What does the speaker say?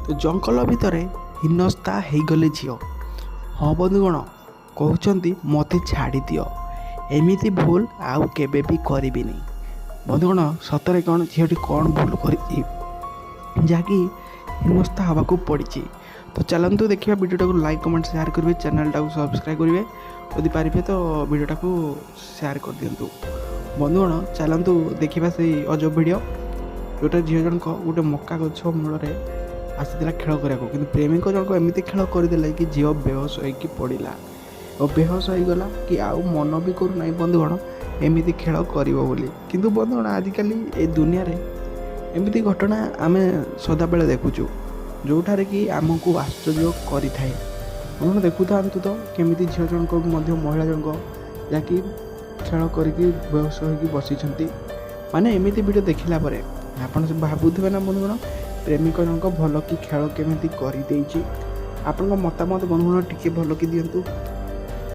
ତ ଜଙ୍ଗଲ ଭିତରେ ହୀନସ୍ତା ହେଇଗଲେ ଝିଅ। ହଁ ବନ୍ଧୁଗଣ, କହୁଛନ୍ତି ମୋତେ ଛାଡ଼ି ଦିଅ, ଏମିତି ଭୁଲ ଆଉ କେବେ ବି କରିବିନି। ବନ୍ଧୁଗଣ, ସତରେ କ'ଣ ଝିଅଟି କ'ଣ ଭୁଲ କରିଛି ଯାହାକି ହୀନସ୍ତା ହେବାକୁ ପଡ଼ିଛି? ତ ଚାଲନ୍ତୁ ଦେଖିବା, ଭିଡ଼ିଓଟାକୁ ଲାଇକ୍ କମେଣ୍ଟ ସେୟାର କରିବେ, ଚ୍ୟାନେଲଟାକୁ ସବସ୍କ୍ରାଇବ୍ କରିବେ, ଯଦି ପାରିବେ ତ ଭିଡ଼ିଓଟାକୁ ସେୟାର କରିଦିଅନ୍ତୁ। ବନ୍ଧୁଗଣ, ଚାଲନ୍ତୁ ଦେଖିବା ସେଇ ଅଜବ ଭିଡ଼ିଓ, ଯେଉଁଟା ଝିଅ ଜଣକ ଗୋଟେ ମକା ଗଛ ମୂଳରେ ଆସିଥିଲା ଖେଳ କରିବାକୁ, କିନ୍ତୁ ପ୍ରେମିକ ଜଣକ ଏମିତି ଖେଳ କରିଦେଲେ କି ଝିଅ ବେହୋସ ହୋଇକି ପଡ଼ିଲା ଓ ବେହୋସ ହୋଇଗଲା କି ଆଉ ମନ ବି କରୁନାହିଁ ବନ୍ଧୁଗଣ ଏମିତି ଖେଳ କରିବ ବୋଲି। କିନ୍ତୁ ବନ୍ଧୁଗଣ, ଆଜିକାଲି ଏ ଦୁନିଆରେ ଏମିତି ଘଟଣା ଆମେ ସଦାବେଳେ ଦେଖୁଛୁ, ଯେଉଁଠାରେ କି ଆମକୁ ଆଶ୍ଚର୍ଯ୍ୟ କରିଥାଏ। ଆପଣ ଦେଖୁଥାନ୍ତୁ ତ କେମିତି ଝିଅ ଜଣକ ମଧ୍ୟ ମହିଳା ଜଣକ ଯାହାକି ଖେଳ କରିକି ବେହୋସ ହୋଇକି ବସିଛନ୍ତି। ମାନେ ଏମିତି ଭିଡ଼ିଓ ଦେଖିଲା ପରେ ଆପଣ ଭାବୁଥିବେ ନା ବନ୍ଧୁଗଣ, ପ୍ରେମିକ ଜଣକ ଭଲ କି ଖେଳ କେମିତି କରିଦେଇଛି। ଆପଣଙ୍କ ମତାମତ ବନ୍ଧୁଗଣ ଟିକେ ଭଲ କି ଦିଅନ୍ତୁ।